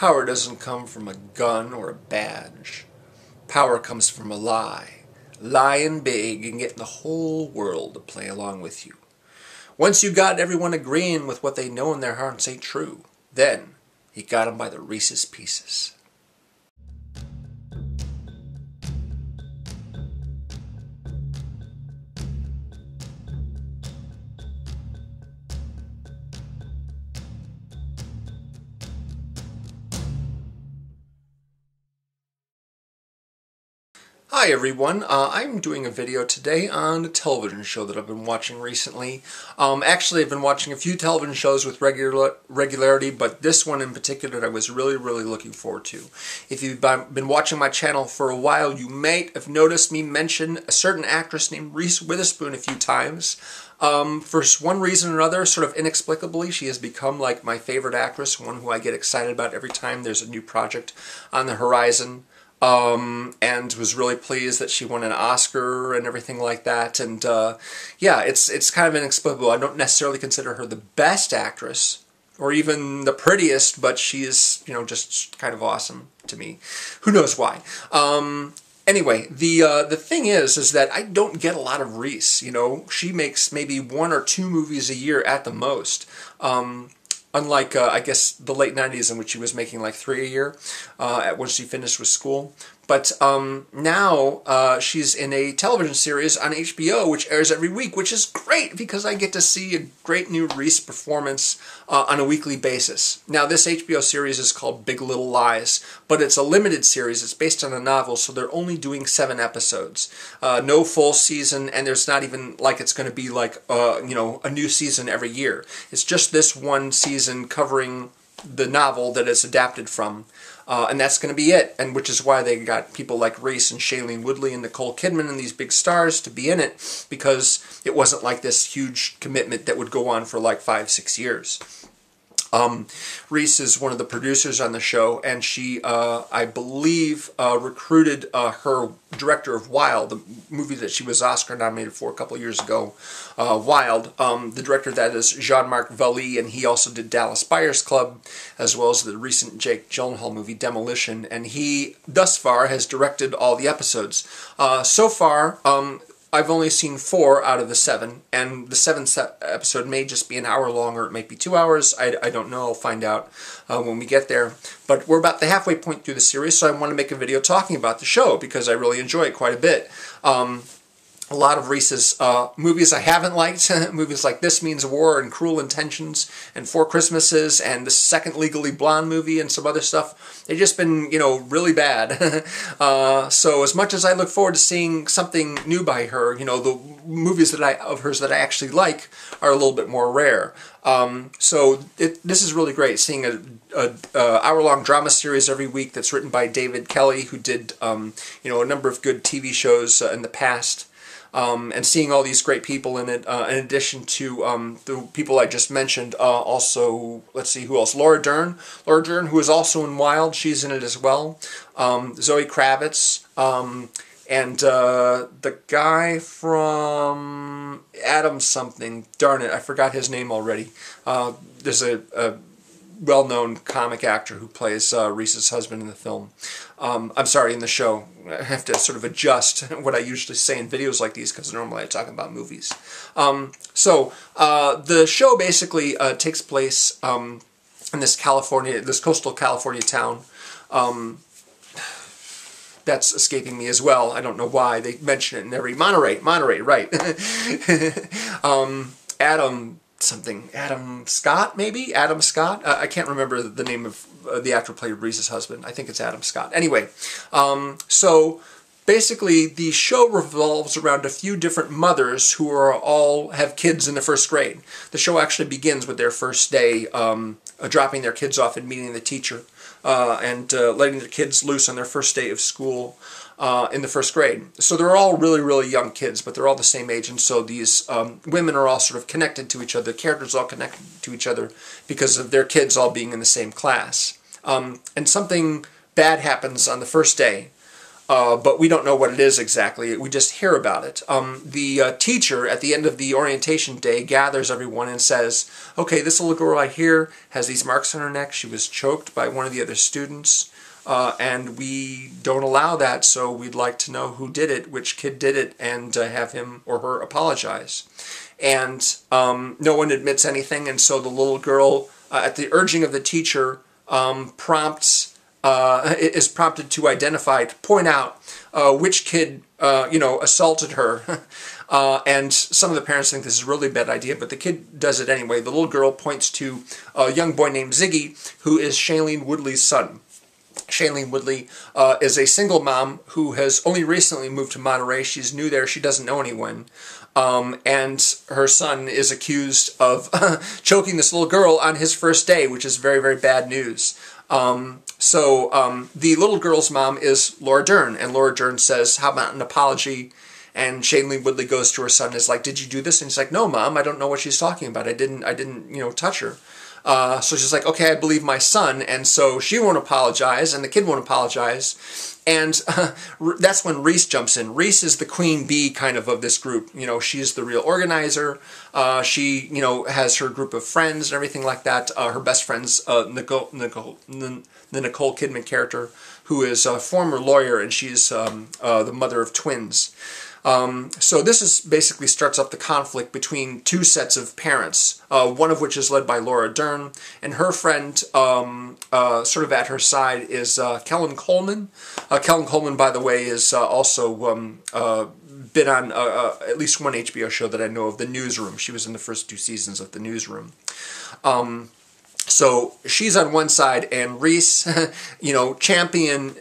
Power doesn't come from a gun or a badge. Power comes from a lie. Lying big and getting the whole world to play along with you. Once you got everyone agreeing with what they know in their hearts ain't true, then you got them by the Reese's Pieces. Hi everyone, I'm doing a video today on a television show that I've been watching recently. Actually, I've been watching a few television shows with regularity, but this one in particular I was really looking forward to. If you've been watching my channel for a while, you might have noticed me mention a certain actress named Reese Witherspoon a few times. For one reason or another, sort of inexplicably, she has become like my favorite actress, one who I get excited about every time there's a new project on the horizon. And was really pleased that she won an Oscar and everything like that. And yeah, it's kind of inexplicable. I don't necessarily consider her the best actress or even the prettiest, but she is, you know, just kind of awesome to me. Who knows why? Anyway, the thing is that I don't get a lot of Reese. You know, she makes maybe 1 or 2 movies a year at the most. Unlike, I guess, the late 90s in which she was making like 3 a year once she finished with school. But now she's in a television series on HBO which airs every week, which is great because I get to see a great new Reese performance on a weekly basis. Now this HBO series is called Big Little Lies, but it's a limited series. It's based on a novel, so they're only doing 7 episodes. No full season, and there's not even like it's going to be like you know, a new season every year. It's just this one season covering the novel that it's adapted from. And that's going to be it, and which is why they got people like Reese and Shailene Woodley and Nicole Kidman and these big stars to be in it, because it wasn't like this huge commitment that would go on for like 5-6 years. Reese is one of the producers on the show, and she, I believe, recruited her director of Wild, the movie that she was Oscar nominated for a couple years ago, Wild. The director of that is Jean-Marc Vallee, and he also did Dallas Buyers Club, as well as the recent Jake Gyllenhaal movie Demolition, and he, thus far, has directed all the episodes. So far, I've only seen 4 out of the 7, and the 7th episode may just be an hour long, or it might be 2 hours. I don't know. I'll find out when we get there. But we're about the halfway point through the series, so I want to make a video talking about the show because I really enjoy it quite a bit. A lot of Reese's movies I haven't liked, movies like This Means War and Cruel Intentions and Four Christmases and the second Legally Blonde movie and some other stuff, they've just been, you know, really bad. So as much as I look forward to seeing something new by her, you know, the movies of hers that I actually like are a little bit more rare. So this is really great, seeing a hour-long drama series every week that's written by David Kelly, who did, you know, a number of good TV shows in the past. And seeing all these great people in it, in addition to the people I just mentioned, also, let's see, who else? Laura Dern, who is also in Wild, she's in it as well. Zoe Kravitz, and the guy from Adam something, darn it, I forgot his name already. There's a well-known comic actor who plays Reese's husband in the film. I'm sorry, in the show. I have to sort of adjust what I usually say in videos like these because normally I talk about movies. So the show basically takes place in this coastal California town. That's escaping me as well. I don't know why. They mention it in every... Monterey, right. Adam Scott, maybe? Adam Scott? I can't remember the name of the actor who played Reese's husband. I think it's Adam Scott. Anyway, so basically the show revolves around a few different mothers who all have kids in the 1st grade. The show actually begins with their first day dropping their kids off and meeting the teacher and letting their kids loose on their first day of school in the 1st grade. So they're all really young kids, but they're all the same age, and so these women are all sort of connected to each other. The characters are all connected to each other because of their kids all being in the same class. And something bad happens on the first day. but we don't know what it is exactly. We just hear about it. The teacher at the end of the orientation day gathers everyone and says, okay, this little girl right here has these marks on her neck. She was choked by one of the other students, and we don't allow that, so we'd like to know who did it, which kid did it, and have him or her apologize. And no one admits anything, and so the little girl, at the urging of the teacher, is prompted to identify, to point out which kid, assaulted her. And some of the parents think this is a really bad idea, but the kid does it anyway. The little girl points to a young boy named Ziggy, who is Shailene Woodley's son. Shailene Woodley is a single mom who has only recently moved to Monterey. She's new there. She doesn't know anyone. And her son is accused of choking this little girl on his first day, which is very, very bad news. So the little girl's mom is Laura Dern, and Laura Dern says, how about an apology? And Shailene Woodley goes to her son and is like, did you do this? And he's like, no, Mom, I don't know what she's talking about. I didn't, touch her. So she's like, okay, I believe my son. And so she won't apologize, and the kid won't apologize. And that's when Reese jumps in. Reese is the queen bee kind of this group. She's the real organizer. She, has her group of friends and everything like that. Her best friend's the Nicole Kidman character, who is a former lawyer, and she's the mother of twins. So this basically starts up the conflict between two sets of parents, one of which is led by Laura Dern, and her friend, sort of at her side, is Kelen Coleman. Kelen Coleman, by the way, is also been on at least one HBO show that I know of, The Newsroom. She was in the first 2 seasons of The Newsroom. So she's on one side, and Reese, championing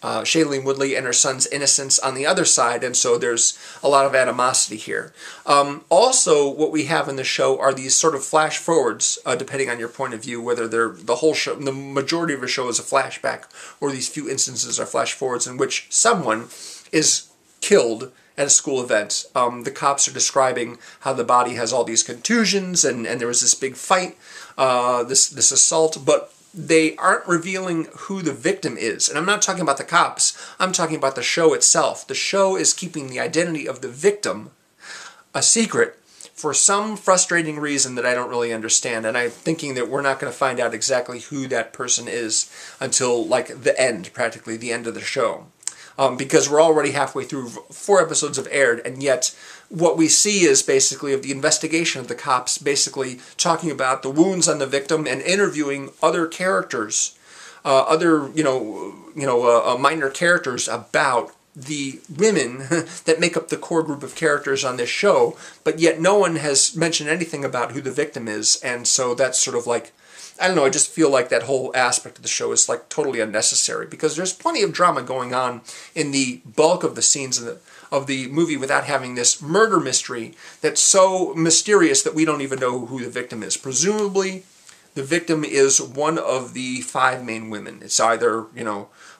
Shailene Woodley and her son's innocence on the other side, and so there's a lot of animosity here. Also, what we have in the show are these sort of flash forwards, depending on your point of view, whether they're the whole show, the majority of the show is a flashback, or these few instances are flash forwards in which someone is killed at a school event. The cops are describing how the body has all these contusions, and there was this big fight, this assault, but they aren't revealing who the victim is. And I'm not talking about the cops. I'm talking about the show itself. The show is keeping the identity of the victim a secret for some frustrating reason that I don't really understand. And I'm thinking that we're not going to find out exactly who that person is until, like, the end, practically the end of the show. Because we're already halfway through. 4 episodes have aired, and yet what we see is basically of the investigation of the cops, basically talking about the wounds on the victim and interviewing other characters, minor characters about the women that make up the core group of characters on this show, but yet no one has mentioned anything about who the victim is, and so that's sort of like, I don't know, I just feel like that whole aspect of the show is like totally unnecessary, because there's plenty of drama going on in the bulk of the scenes of the movie without having this murder mystery that's so mysterious that we don't even know who the victim is. Presumably, the victim is one of the 5 main women. It's either,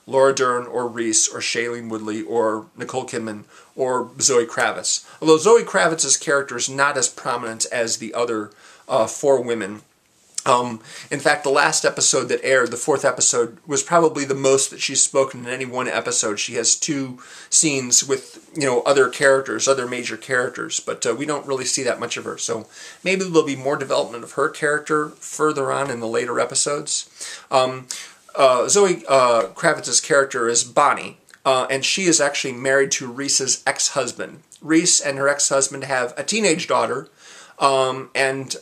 Laura Dern or Reese or Shailene Woodley or Nicole Kidman or Zoe Kravitz. Although Zoe Kravitz's character is not as prominent as the other 4 women. In fact, the last episode that aired, the 4th episode, was probably the most that she's spoken in any one episode. She has 2 scenes with, other characters, other major characters, but we don't really see that much of her. So maybe there'll be more development of her character further on in the later episodes. Zoe Kravitz's character is Bonnie, and she is actually married to Reese's ex-husband. Reese and her ex-husband have a teenage daughter, and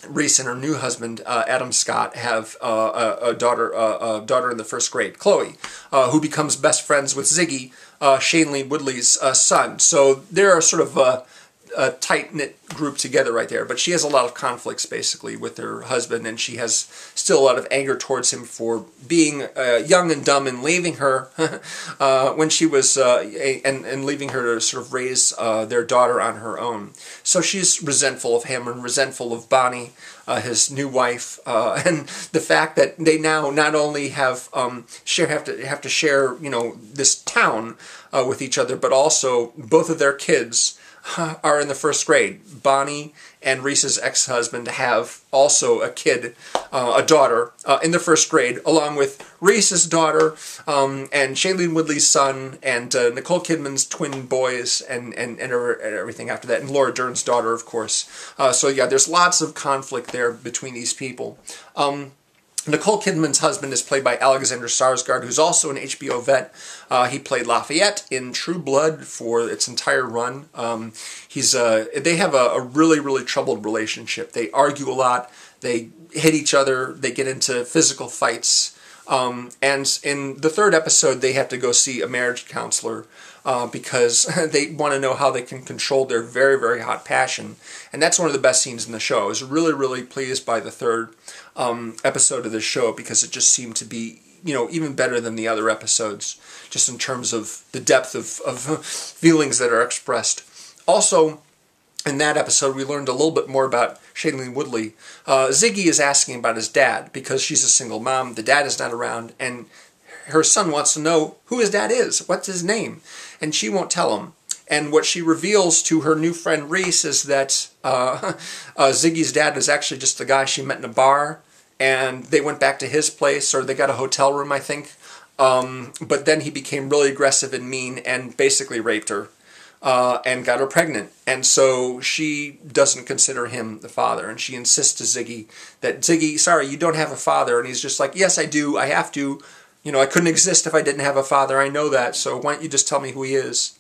Reese and her new husband, Adam Scott, have a daughter in the 1st grade, Chloe, who becomes best friends with Ziggy, Shailene Woodley's son. So they're sort of a tight-knit group together right there. But she has a lot of conflicts, basically, with her husband, and she has still a lot of anger towards him for being young and dumb and leaving her when she was, and leaving her to sort of raise their daughter on her own. So she's resentful of him and resentful of Bonnie, his new wife, and the fact that they now not only have to share this town with each other, but also both of their kids are in the first grade. Bonnie and Reese's ex-husband have also a kid, a daughter, in the first grade, along with Reese's daughter, and Shailene Woodley's son, and Nicole Kidman's twin boys, and everything after that, and Laura Dern's daughter, of course. So yeah, there's lots of conflict there between these people. Nicole Kidman's husband is played by Alexander Skarsgaard, who's also an HBO vet. He played Lafayette in True Blood for its entire run. They have a really, really troubled relationship. They argue a lot. They hit each other. They get into physical fights. And in the third episode, they have to go see a marriage counselor because they want to know how they can control their very, very hot passion. And that's one of the best scenes in the show. I was really, really pleased by the third episode of this show because it just seemed to be, even better than the other episodes, just in terms of the depth of feelings that are expressed. Also, in that episode, we learned a little bit more about Shailene Woodley. Ziggy is asking about his dad because she's a single mom. The dad is not around, and her son wants to know who his dad is. What's his name? And she won't tell him. And what she reveals to her new friend Reese is that Ziggy's dad is actually just the guy she met in a bar, and they went back to his place, or they got a hotel room, I think. But then he became really aggressive and mean and basically raped her. And got her pregnant. And so she doesn't consider him the father. And she insists to Ziggy that, Ziggy, sorry, you don't have a father. And he's just like, yes, I do. I have to. I couldn't exist if I didn't have a father. I know that. So why don't you just tell me who he is?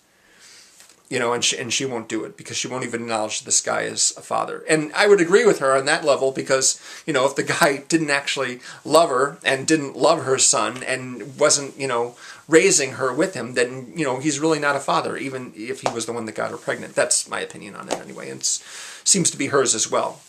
And she won't do it because she won't even acknowledge this guy as a father. And I would agree with her on that level because, if the guy didn't actually love her and didn't love her son and wasn't, raising her with him, then, he's really not a father, even if he was the one that got her pregnant. That's my opinion on it anyway. And it seems to be hers as well.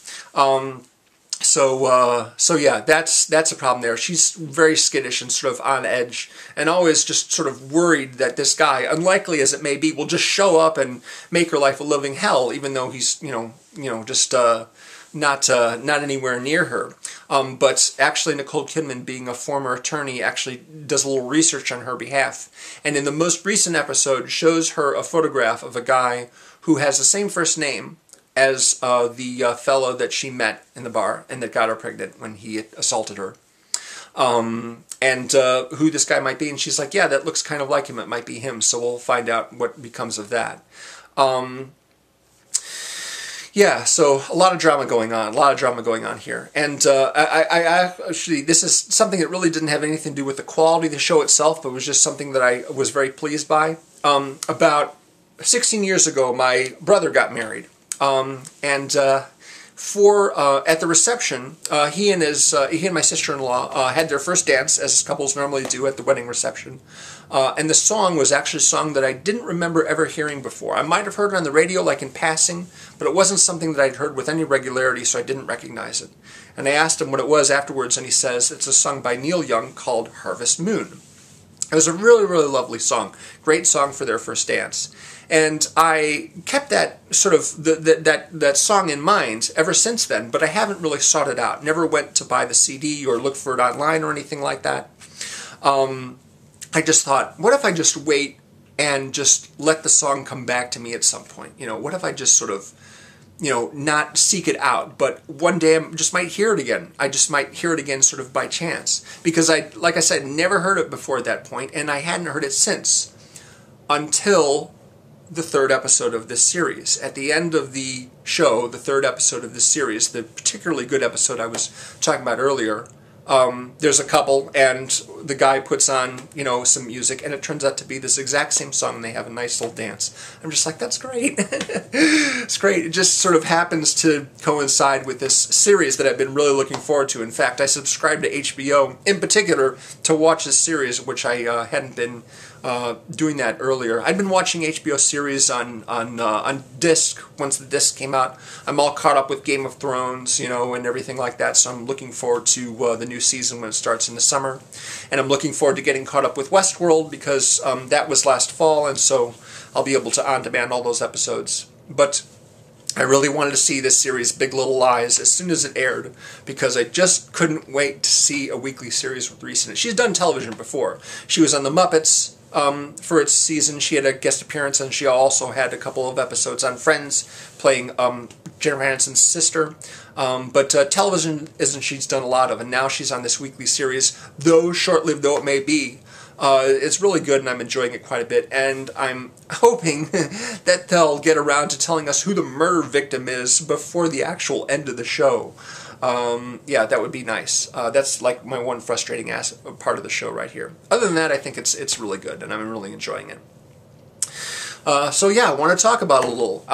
So yeah, that's a problem there. She's very skittish and sort of on edge and always just sort of worried that this guy, unlikely as it may be, will just show up and make her life a living hell, even though he's, just not anywhere near her. But actually Nicole Kidman, being a former attorney, actually does a little research on her behalf. And in the most recent episode shows her a photograph of a guy who has the same first name as the fellow that she met in the bar and that got her pregnant when he assaulted her. And who this guy might be. And she's like, yeah, that looks kind of like him. It might be him. So we'll find out what becomes of that. Yeah, so a lot of drama going on here. And I actually, this is something that really didn't have anything to do with the quality of the show itself, but was just something that I was very pleased by. About 16 years ago, my brother got married. At the reception, he and my sister-in-law had their first dance, as couples normally do at the wedding reception. And the song was actually a song that I didn't remember ever hearing before. I might have heard it on the radio, like in passing, but it wasn't something that I'd heard with any regularity, so I didn't recognize it. And I asked him what it was afterwards, and he says it's a song by Neil Young called Harvest Moon. It was a really, really lovely song. Great song for their first dance. And I kept that sort of that song in mind ever since then, but I haven't really sought it out. Never went to buy the CD or look for it online or anything like that. I just thought, what if I just wait and just let the song come back to me at some point? What if I just sort of, not seek it out, but one day I just might hear it again. I just might hear it again sort of by chance. Because like I said, never heard it before at that point, and I hadn't heard it since until the third episode of this series. At the end of the show, the third episode of this series, the particularly good episode I was talking about earlier, there's a couple, and the guy puts on, some music, and it turns out to be this exact same song, and they have a nice little dance. I'm just like, that's great. It's great. It just sort of happens to coincide with this series that I've been really looking forward to. In fact, I subscribed to HBO, in particular, to watch this series, which I hadn't been doing that earlier. I'd been watching HBO series on disc once the disc came out. I'm all caught up with Game of Thrones, and everything like that, so I'm looking forward to the new season when it starts in the summer. And I'm looking forward to getting caught up with Westworld because that was last fall, and so I'll be able to on-demand all those episodes. But I really wanted to see this series, Big Little Lies, as soon as it aired, because I just couldn't wait to see a weekly series with Reese in it. She's done television before. She was on The Muppets, for its season. She had a guest appearance, and she also had a couple of episodes on Friends, playing Jennifer Aniston's sister. But television isn't she's done a lot of, and now she's on this weekly series, though short-lived though it may be. It's really good, and I'm enjoying it quite a bit, and I'm hoping that they'll get around to telling us who the murder victim is before the actual end of the show. Yeah, that would be nice. That's like my one frustrating part of the show right here. Other than that, I think it's really good, and I'm really enjoying it. So yeah, I want to talk about it a little.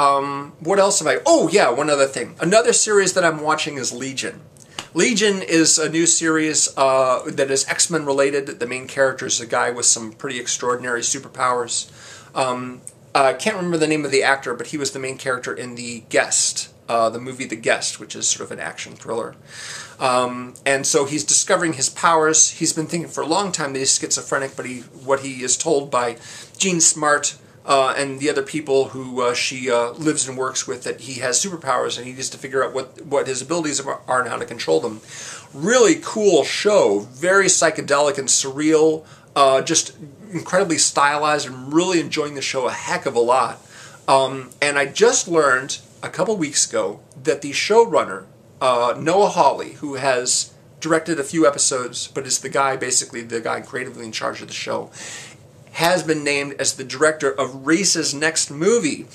What else have I... Oh yeah, one other thing. Another series that I'm watching is Legion. Legion is a new series that is X-Men related. The main character is a guy with some pretty extraordinary superpowers. I can't remember the name of the actor, but he was the main character in The Guest, the movie The Guest, which is sort of an action thriller. And so he's discovering his powers. He's been thinking for a long time that he's schizophrenic, but what he is told by Jean Smart and the other people who she lives and works with, that he has superpowers, and he needs to figure out what his abilities are and how to control them. Really cool show, very psychedelic and surreal, just incredibly stylized, and really enjoying the show a heck of a lot. And I just learned a couple weeks ago that the showrunner, Noah Hawley, who has directed a few episodes, but is basically the guy creatively in charge of the show, has been named as the director of Reese's next movie.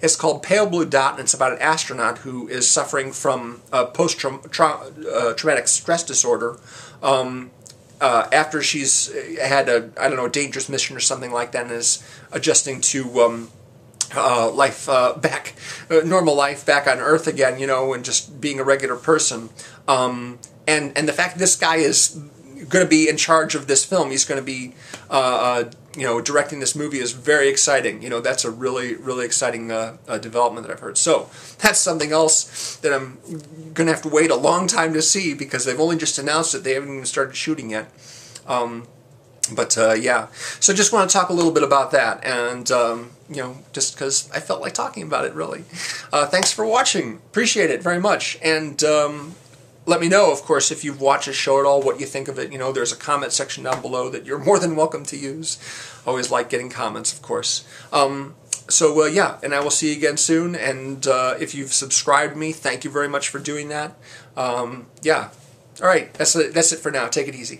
It's called Pale Blue Dot, and it's about an astronaut who is suffering from post-traumatic stress disorder after she's had a dangerous mission or something like that, and is adjusting to life back, normal life back on Earth again, and just being a regular person. And the fact that this guy is going to be in charge of this film, he's going to be directing this movie, is very exciting. That's a really, really exciting development that I've heard. So that's something else that I'm going to have to wait a long time to see, because they've only just announced it. They haven't even started shooting yet. Yeah, so just want to talk a little bit about that, and just because I felt like talking about it, really. Thanks for watching. Appreciate it very much, and let me know, of course, if you've watched the show at all, what you think of it. There's a comment section down below that you're more than welcome to use. Always like getting comments, of course. Yeah, and I will see you again soon, and if you've subscribed me, thank you very much for doing that. Yeah. All right, that's it for now. Take it easy.